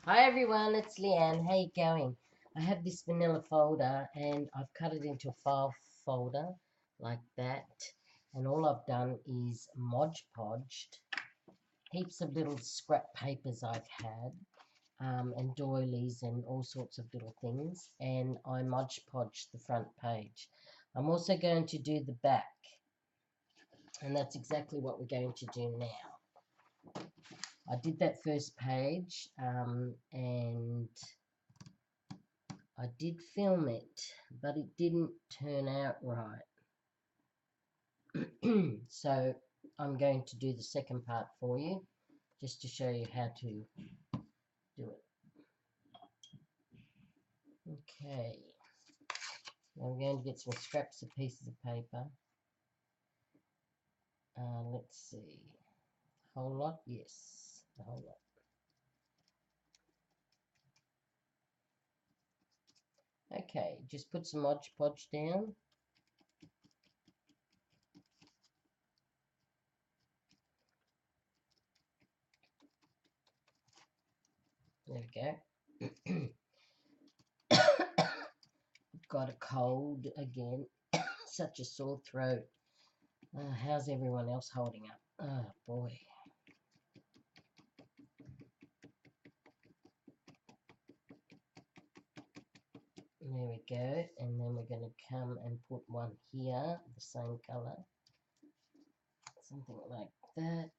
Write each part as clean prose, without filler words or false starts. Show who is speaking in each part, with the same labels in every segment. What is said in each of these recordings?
Speaker 1: Hi everyone, it's Leanne. How you going? I have this vanilla folder and I've cut it into a file folder like that. And all I've done is Mod Podged heaps of little scrap papers I've had and doilies and all sorts of little things. And I Mod Podged the front page. I'm also going to do the back. And that's exactly what we're going to do now. I did that first page and I did film it, but it didn't turn out right. So I'm going to do the second part for you, just to show you how to do it. Okay, now I'm going to get some scraps of pieces of paper. Let's see, a whole lot? Yes, a whole lot. Okay, just put some Mod Podge down. There we go. Got a cold again. Such a sore throat. How's everyone else holding up? Oh boy. There we go. And then we're going to come and put one here, the same color. Something like that.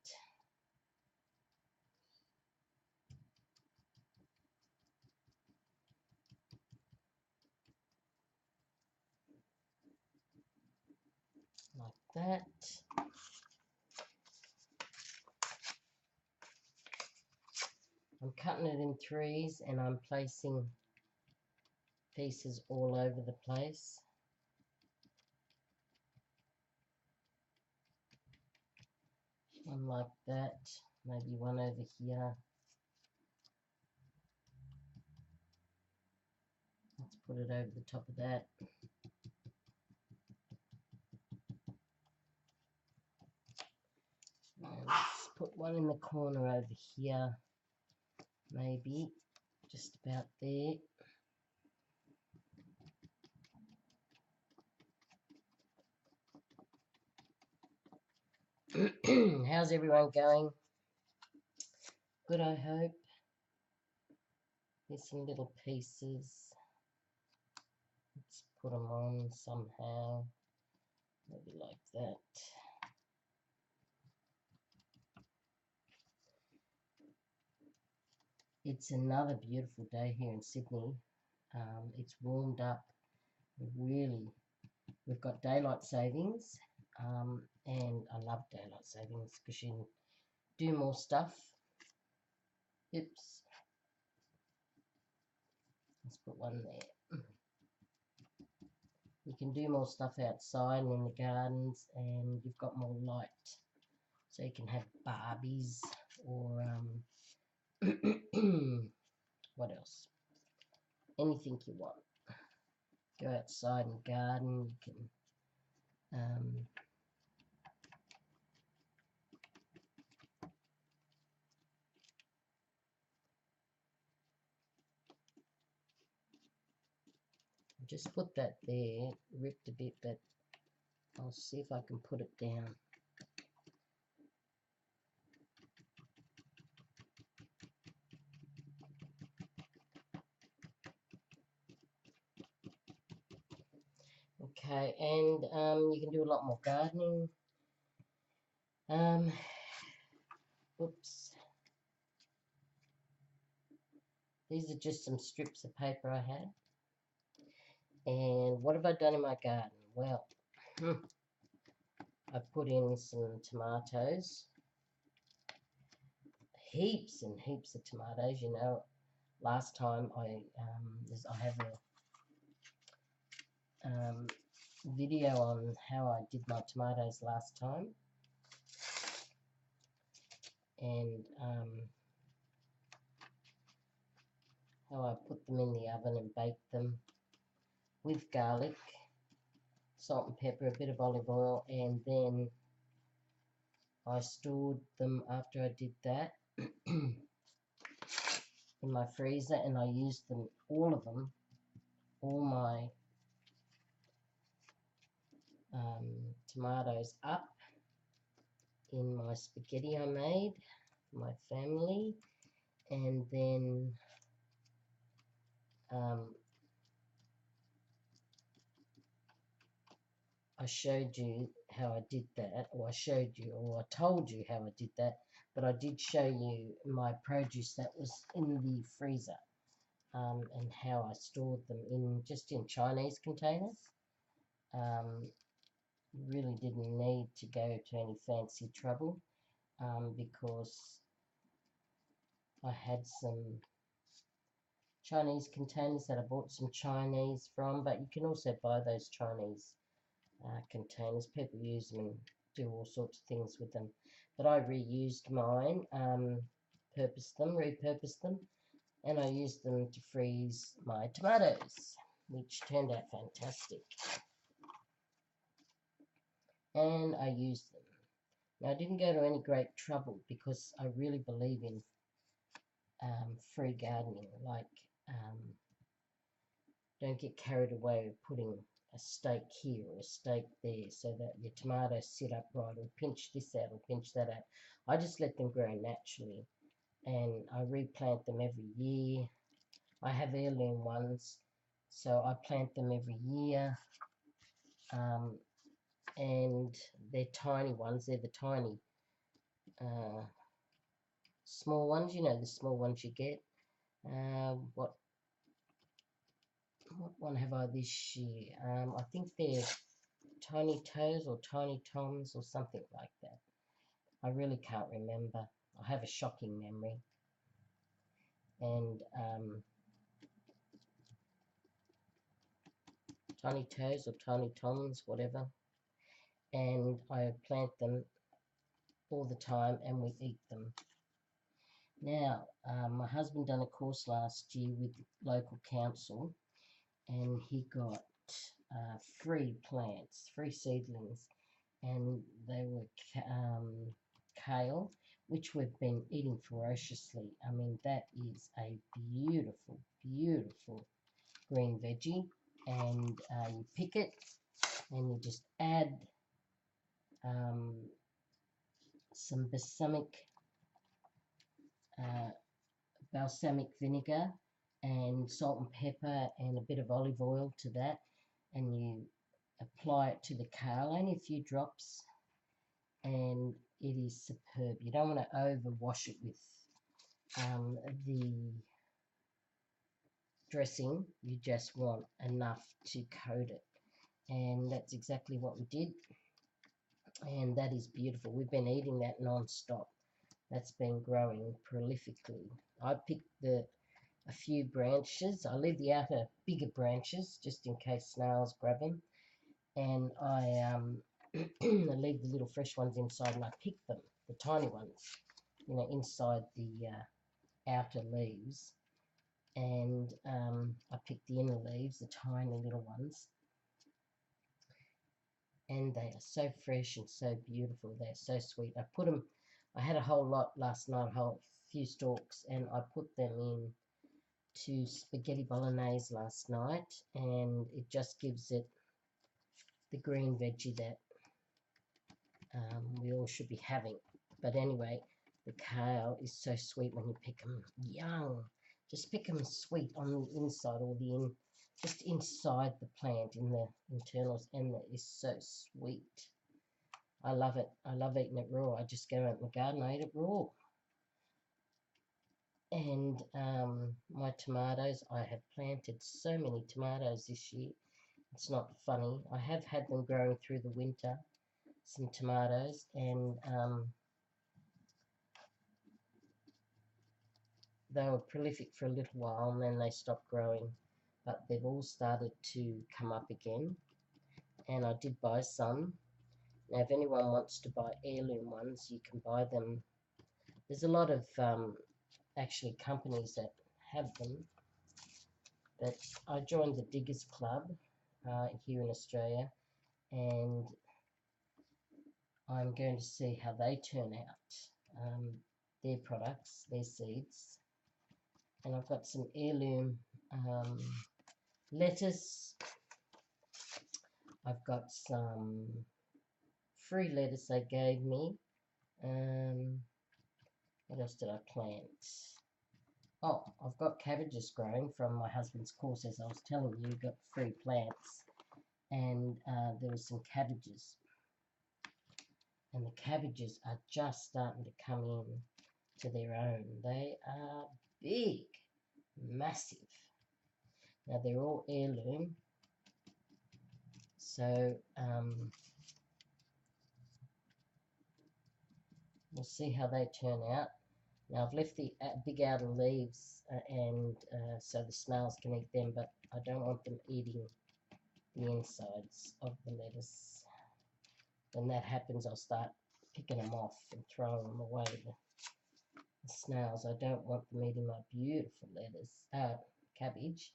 Speaker 1: Like that. I'm cutting it in threes and I'm placing pieces all over the place. One like that, maybe one over here. Let's put it over the top of that. And let's put one in the corner over here, maybe, just about there. How's everyone going? Good, I hope. Here's some little pieces. Let's put them on somehow. Maybe like that. It's another beautiful day here in Sydney. It's warmed up really. We've got daylight savings, and I love daylight savings because you can do more stuff. Oops. Let's put one there. You can do more stuff outside and in the gardens, and you've got more light. So you can have Barbies or what else? Anything you want. Go outside and garden. You can just put that there. Ripped a bit, but I'll see if I can put it down. Okay, and you can do a lot more gardening. Oops. These are just some strips of paper I had. And what have I done in my garden? Well, I put in some tomatoes. Heaps and heaps of tomatoes. You know, last time I have a video on how I did my tomatoes last time. And how I put them in the oven and baked them with garlic, salt and pepper, a bit of olive oil, and then I stored them after I did that in my freezer, and I used them, all of them, all my tomatoes up in my spaghetti I made for my family. And then I showed you how I did that, or I showed you, or I told you how I did that, but I did show you my produce that was in the freezer, and how I stored them in just in Chinese containers. Really didn't need to go to any fancy trouble, because I had some Chinese containers that I bought some Chinese from, but you can also buy those Chinese containers. People use them and do all sorts of things with them, but I reused mine, repurposed them, and I used them to freeze my tomatoes, which turned out fantastic, and I used them. Now, I didn't go to any great trouble because I really believe in free gardening. Like, don't get carried away with putting a stake here or a stake there so that your tomatoes sit upright, or pinch this out or pinch that out. I just let them grow naturally, and I replant them every year. I have heirloom ones, so I plant them every year, and they're tiny ones. They're the tiny small ones, you know, the small ones you get. What one have I this year? I think they're Tiny Toes or Tiny Toms or something like that. I really can't remember. I have a shocking memory. And Tiny Toes or Tiny Toms, whatever. And I plant them all the time, and we eat them. Now, my husband done a course last year with local council, and he got free plants, free seedlings, and they were kale, which we've been eating ferociously. I mean, that is a beautiful, beautiful green veggie, and you pick it, and you just add some balsamic vinegar and salt and pepper and a bit of olive oil to that, and you apply it to the kale, only a few drops, and it is superb. You don't want to overwash it with the dressing. You just want enough to coat it, and that's exactly what we did, and that is beautiful. We've been eating that non-stop. That's been growing prolifically. I picked a few branches. I leave the outer bigger branches just in case snails grab them, and I leave the little fresh ones inside, and I pick them, the tiny ones, you know, inside the outer leaves, and I pick the inner leaves, the tiny little ones, and they are so fresh and so beautiful. They're so sweet. I had a whole lot last night, a whole few stalks, and I put them in to spaghetti bolognese last night, and it just gives it the green veggie that we all should be having. But anyway, the kale is so sweet when you pick them young. Just pick them sweet on the inside, or just inside the plant, in the internals, and it is so sweet. I love it. I love eating it raw. I just go out in the garden, I eat it raw. And my tomatoes, I have planted so many tomatoes this year. It's not funny. I have had them growing through the winter, some tomatoes, and they were prolific for a little while, and then they stopped growing. But they've all started to come up again, and I did buy some. Now, if anyone wants to buy heirloom ones, you can buy them. There's a lot of actually companies that have them, but I joined the Diggers Club here in Australia, and I'm going to see how they turn out, their products, their seeds, And I've got some heirloom lettuce. I've got some free lettuce they gave me. What else did I plant? Oh, I've got cabbages growing from my husband's course, as I was telling you. Got free plants, and there was some cabbages, and the cabbages are just starting to come in to their own. They are big, massive. Now they're all heirloom, so we'll see how they turn out. Now I've left the big outer leaves so the snails can eat them, but I don't want them eating the insides of the lettuce. When that happens, I'll start picking them off and throwing them away. The snails, I don't want them eating my beautiful lettuce, cabbage.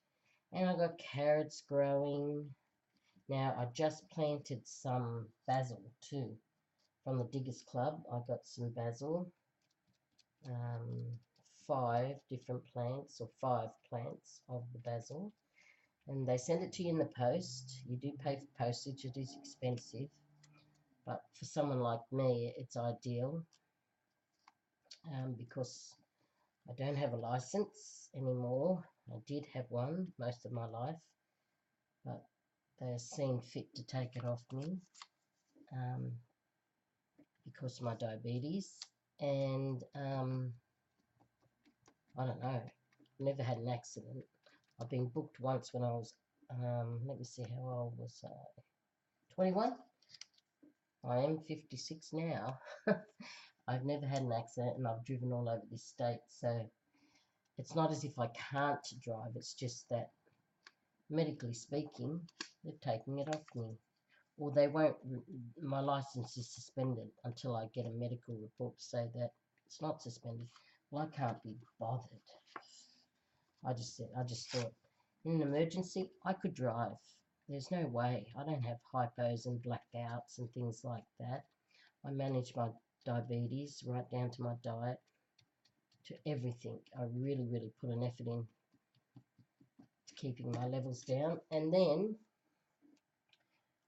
Speaker 1: And I've got carrots growing. Now I just planted some basil too. From the Diggers Club, I got some basil. 5 different plants, or 5 plants of the basil, and they send it to you in the post. You do pay for postage, it is expensive, but for someone like me it's ideal, because I don't have a license anymore. I did have one most of my life, but they have seen fit to take it off me because of my diabetes, and I don't know, never had an accident. I've been booked once when I was, let me see, how old was I? 21? I am 56 now. I've never had an accident, and I've driven all over this state, so it's not as if I can't drive, it's just that, medically speaking, they're taking it off me. Or they won't, my license is suspended until I get a medical report to say that it's not suspended. Well, I can't be bothered. I just thought, in an emergency, I could drive. There's no way. I don't have hypos and blackouts and things like that. I manage my diabetes right down to my diet, to everything. I really, really put an effort in to keeping my levels down. And then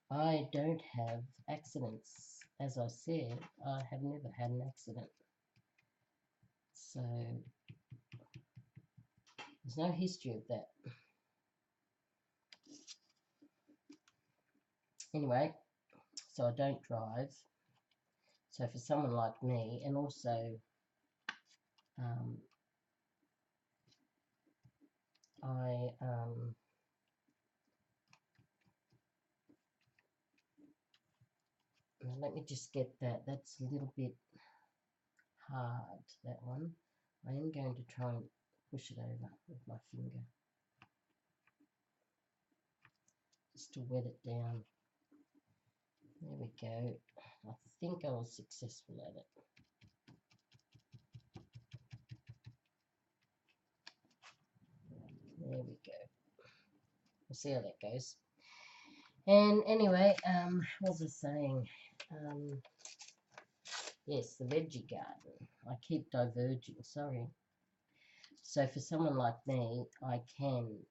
Speaker 1: I don't have accidents. As I said, I have never had an accident. So there's no history of that. Anyway, so I don't drive. So for someone like me, and also let me just get that. That's a little bit hard, that one. I am going to try and push it over with my finger, just to wet it down. There we go. I think I was successful at it. There we go. We'll see how that goes. And anyway, what was I saying? Yes, the veggie garden. I keep diverging, sorry. So for someone like me, I can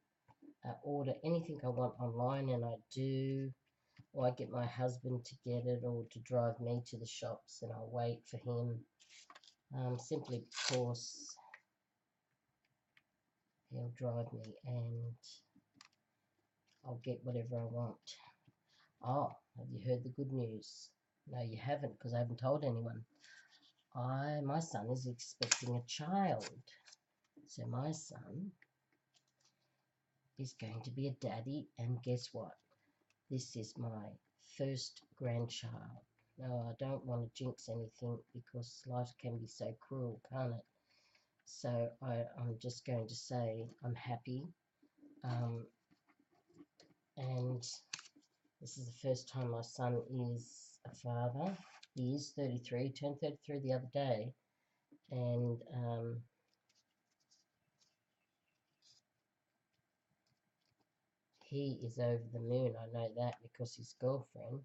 Speaker 1: order anything I want online, and I do, or I get my husband to get it, or to drive me to the shops, and I'll wait for him, simply because he'll drive me, and I'll get whatever I want. Oh, have you heard the good news? No, you haven't, because I haven't told anyone. My son is expecting a child. So my son is going to be a daddy, and guess what? This is my first grandchild. Now, I don't want to jinx anything, because life can be so cruel, can't it? So I'm just going to say I'm happy. And this is the first time my son is a father. He is 33, turned 33 the other day. And he is over the moon. I know that because his girlfriend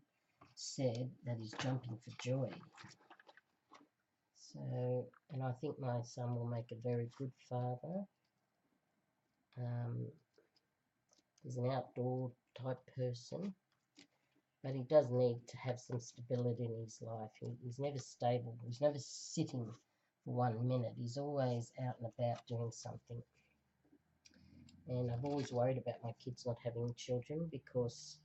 Speaker 1: said that he's jumping for joy. So, and I think my son will make a very good father. He's an outdoor type person, but he does need to have some stability in his life. He's never stable. He's never sitting for 1 minute. He's always out and about doing something. And I've always worried about my kids not having children because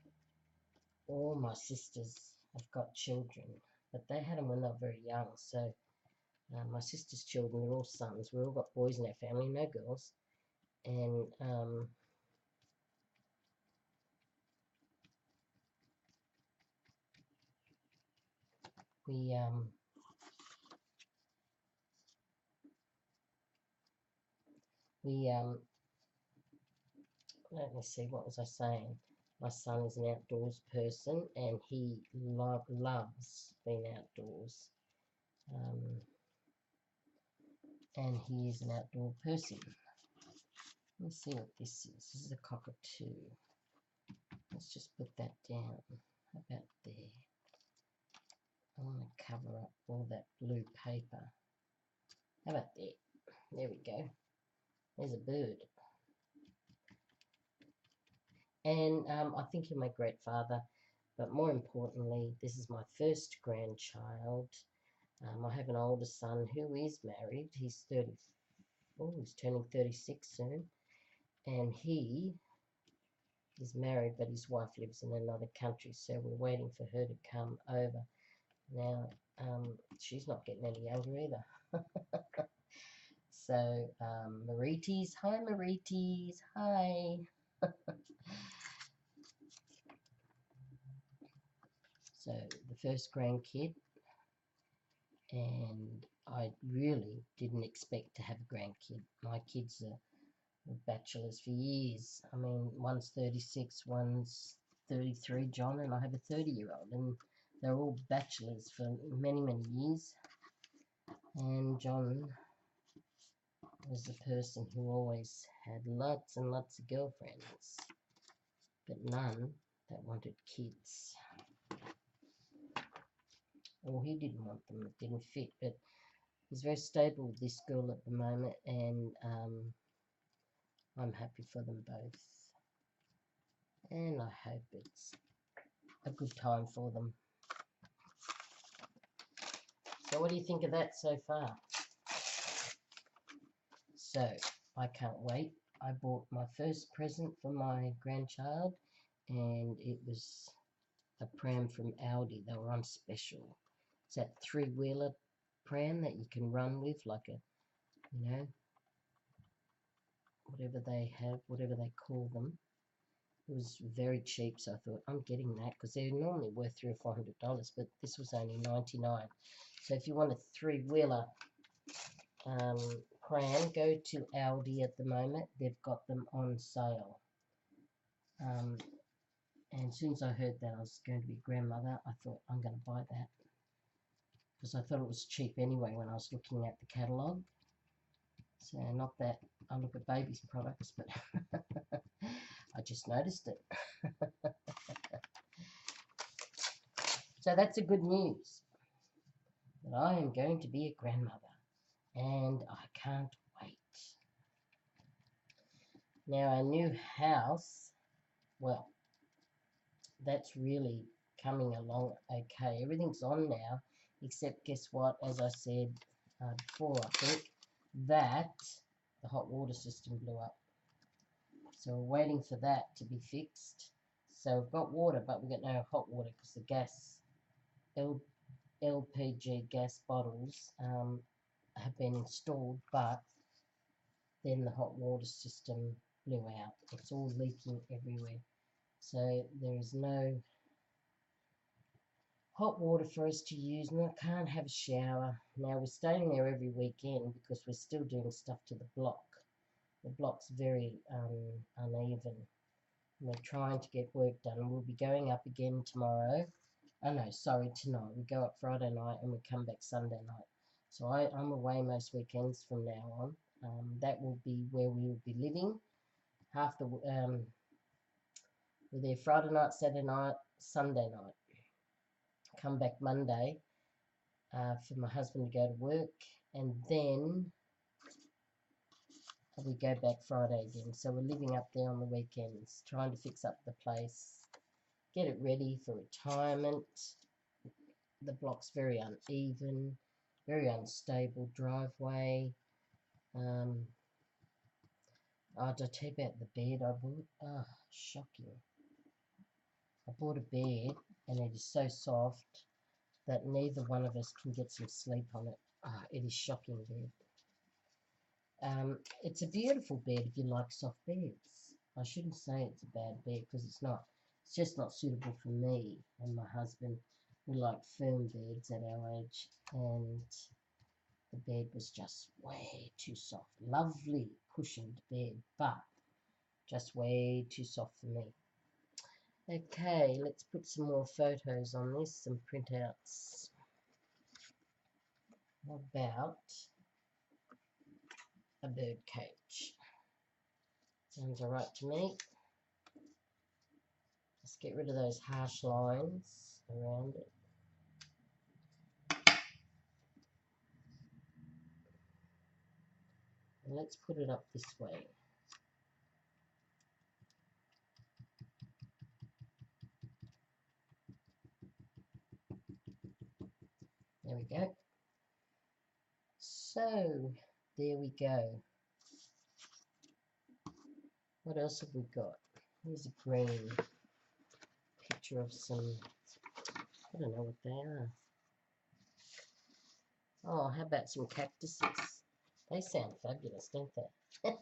Speaker 1: all my sisters have got children, but they had them when they were very young. So my sister's children are all sons. We've all got boys in our family, no girls. And we let me see, what was I saying? My son is an outdoors person, and he loves being outdoors. And he is an outdoor person. Let me see what this is. This is a cockatoo. Let's just put that down. How about there? I want to cover up all that blue paper. How about there? There we go. There's a bird. And I think he'll make a great father. But more importantly, this is my first grandchild. I have an older son who is married. He's 34. He's turning 36 soon. And he is married, but his wife lives in another country. So we're waiting for her to come over. Now, she's not getting any younger either. So, Marites, hi Marites, hi. So, the first grandkid, and I really didn't expect to have a grandkid. My kids are bachelors for years. I mean, one's 36, one's 33, John, and I have a 30-year-old, and they're all bachelors for many, many years. And John was the person who always had lots and lots of girlfriends, but none that wanted kids. Or he didn't want them, it didn't fit, but he's very stable with this girl at the moment, and I'm happy for them both. And I hope it's a good time for them. So what do you think of that so far? So, I can't wait. I bought my first present for my grandchild, and it was a pram from Aldi. They were on special. It's that three-wheeler pram that you can run with, like a, you know, whatever they have, whatever they call them. It was very cheap, so I thought, I'm getting that, because they're normally worth $300 or $400, but this was only $99. So if you want a three-wheeler pram, go to Aldi at the moment. They've got them on sale. And as soon as I heard that I was going to be a grandmother, I thought, I'm going to buy that, because I thought it was cheap anyway when I was looking at the catalogue. So not that I look at babies' products, but I just noticed it. So that's a good news, that I am going to be a grandmother, and I can't wait. Now, our new house, well, that's really coming along okay. Everything's on now, except guess what? As I said before, I think that the hot water system blew up. So we're waiting for that to be fixed. So we've got water, but we've got no hot water because the gas, LPG gas bottles have been installed, but then the hot water system blew out. It's all leaking everywhere. So there is no hot water for us to use, and I can't have a shower. Now we're staying there every weekend because we're still doing stuff to the block. The block's very uneven. We're trying to get work done. We'll be going up again tomorrow. Oh no, sorry, tonight. We go up Friday night and we come back Sunday night. So I'm away most weekends from now on. That will be where we will be living. We're there Friday night, Saturday night, Sunday night. Come back Monday for my husband to go to work, and then we go back Friday again. So we're living up there on the weekends, trying to fix up the place, get it ready for retirement. The block's very uneven, very unstable driveway. Oh, did I tell you about the bed I bought? Oh, shocking. I bought a bed and it is so soft that neither one of us can get some sleep on it. Oh, it is shocking bed. It's a beautiful bed if you like soft beds. I shouldn't say it's a bad bed because it's not. It's just not suitable for me and my husband. We like firm beds at our age, and the bed was just way too soft. Lovely cushioned bed, but just way too soft for me. Okay, let's put some more photos on this, some printouts. What about a bird cage? Sounds alright to me. Let's get rid of those harsh lines around it. And let's put it up this way. There we go. So, there we go. What else have we got? Here's a green picture of some, I don't know what they are. Oh, how about some cactuses? They sound fabulous, don't they?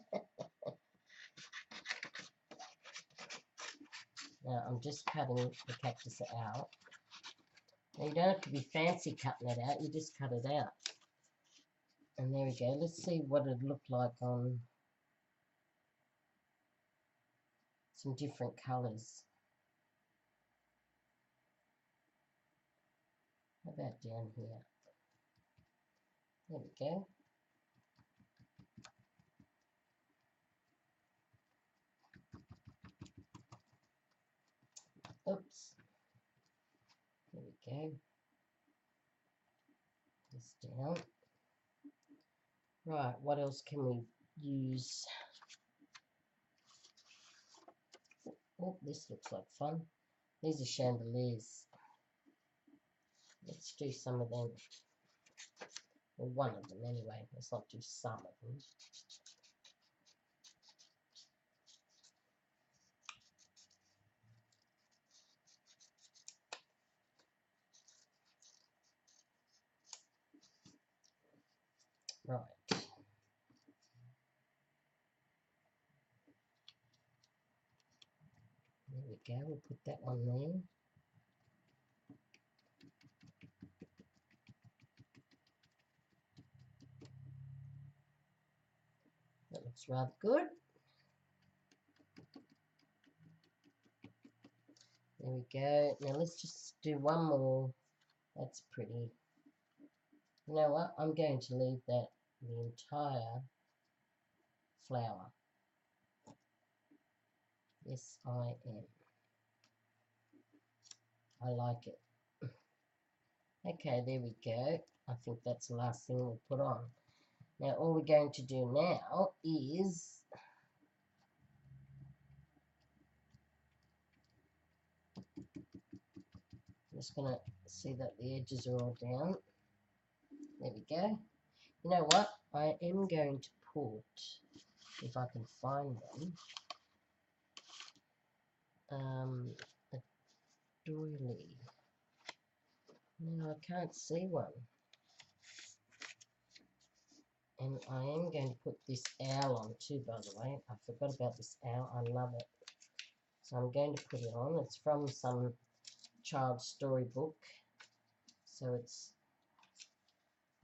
Speaker 1: Now, I'm just cutting the cactus out. Now, you don't have to be fancy cutting it out, you just cut it out. And there we go. Let's see what it'd look like on some different colours. How about down here? There we go. Oops. There we go. This down. Right, what else can we use? Oh, this looks like fun. These are chandeliers. Let's do some of them. Well, one of them anyway. Let's not do some of them. Right. There we go. We'll put that one there. That looks rather good. There we go. Now let's just do one more. That's pretty. You know what? I'm going to leave that the entire flower. Yes, I am. I like it. Okay, there we go. I think that's the last thing we'll put on. Now all we're going to do now is I'm just going to see that the edges are all down. There we go. You know what? I am going to put, if I can find one, a doily. No, I can't see one. And I am going to put this owl on too, by the way. I forgot about this owl. I love it. So I'm going to put it on. It's from some child's storybook. So it's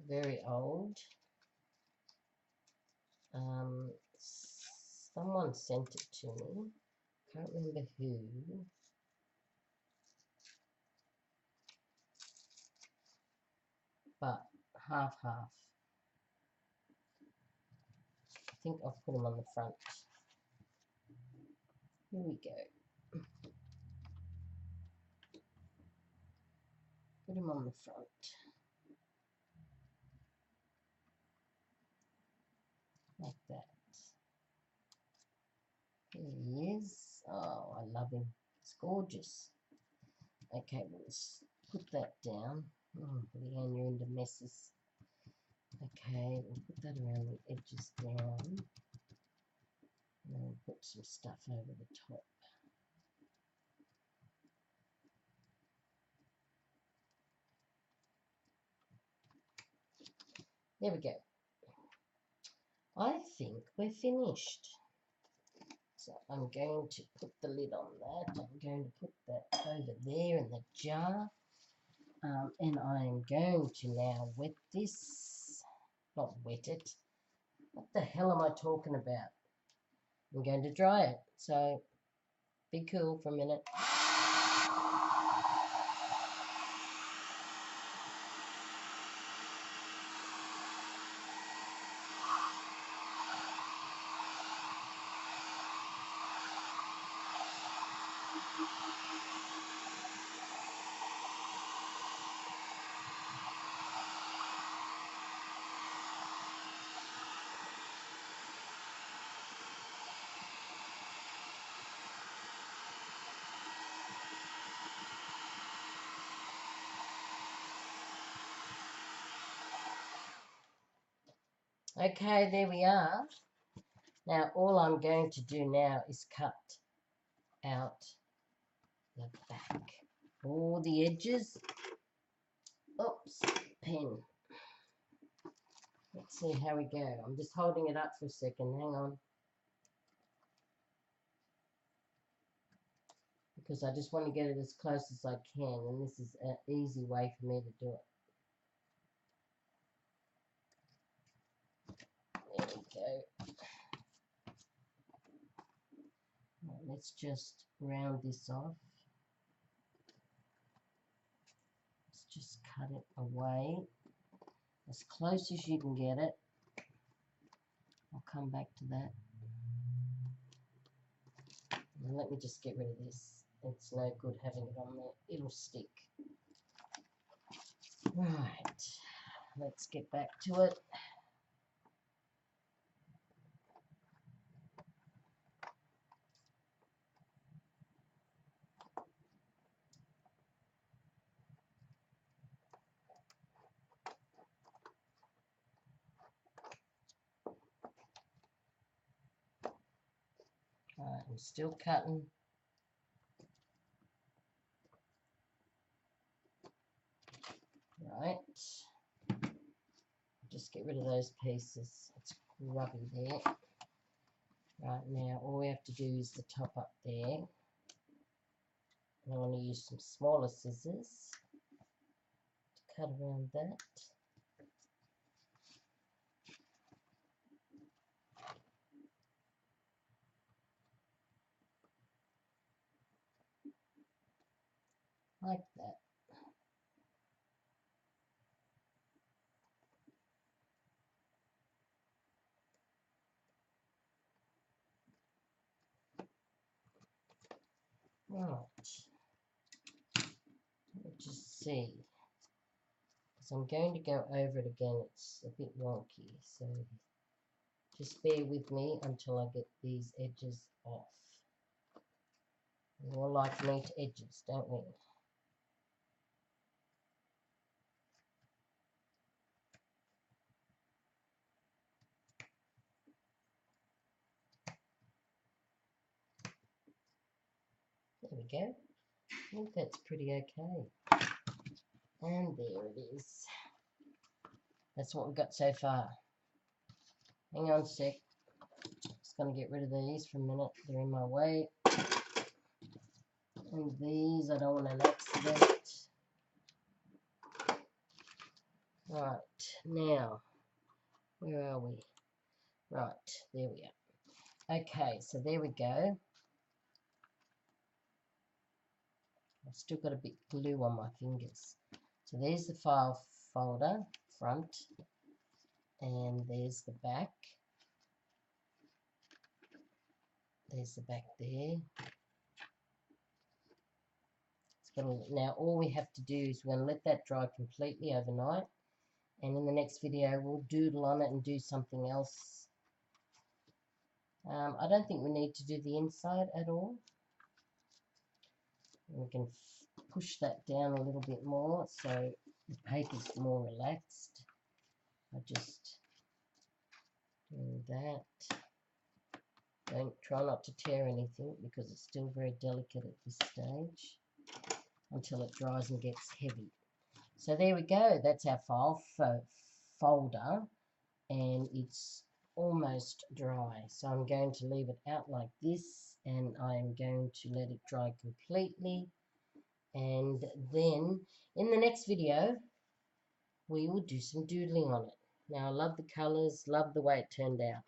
Speaker 1: very old. Someone sent it to me. Can't remember who. But half. I think I'll put them on the front. Here we go. Put them on the front. Like that. There he is. Oh, I love him. It's gorgeous. Okay, let's put that down. Oh, Leanne, you're into messes. Okay, we'll put that around the edges down. And then we'll put some stuff over the top. There we go. I think we're finished. So I'm going to put the lid on that. I'm going to put that over there in the jar. And I'm going to now wet this. Not wet it. What the hell am I talking about? I'm going to dry it. So be cool for a minute. Okay, there we are. Now all I'm going to do now is cut out the back. All the edges. Oops, pen. Let's see how we go. I'm just holding it up for a second. Hang on. Because I just want to get it as close as I can. And this is an easy way for me to do it. There we go. Right, let's just round this off. Let's just cut it away. As close as you can get it. I'll come back to that. And let me just get rid of this. It's no good having it on there. It'll stick. Right. Let's get back to it. Right, I'm still cutting. Right. Just get rid of those pieces. It's grubby there. Right, now all we have to do is the top up there. And I want to use some smaller scissors to cut around that. Like that. Right. Let's just see. Because I'm going to go over it again. It's a bit wonky. So just bear with me until I get these edges off. We all like neat edges, don't we? There we go. I think that's pretty okay. And there it is. That's what we've got so far. Hang on a sec. Just going to get rid of these for a minute. They're in my way. And these, I don't want an accident. Right, now, where are we? Right, there we are. Okay, so there we go. I've still got a bit of glue on my fingers. So there's the file folder, front, and there's the back. There's the back there. Now all we have to do is we're going to let that dry completely overnight, and in the next video we'll doodle on it and do something else I don't think we need to do the inside at all. We can push that down a little bit more so the paper's more relaxed. I just do that. Don't try not to tear anything because it's still very delicate at this stage until it dries and gets heavy. So there we go. That's our file folder, and it's almost dry. So I'm going to leave it out like this, and I'm going to let it dry completely. And then in the next video, we will do some doodling on it. Now, I love the colours, love the way it turned out.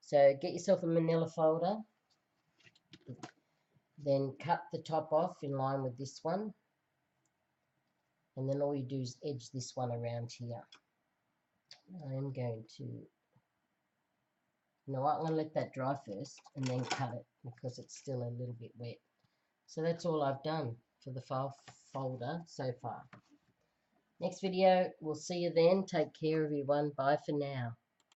Speaker 1: So get yourself a manila folder, then cut the top off in line with this one, and then all you do is edge this one around here. I'm going to, you know what, I'm going to let that dry first and then cut it because it's still a little bit wet. So that's all I've done for the file folder so far. Next video, we'll see you then. Take care, everyone. Bye for now.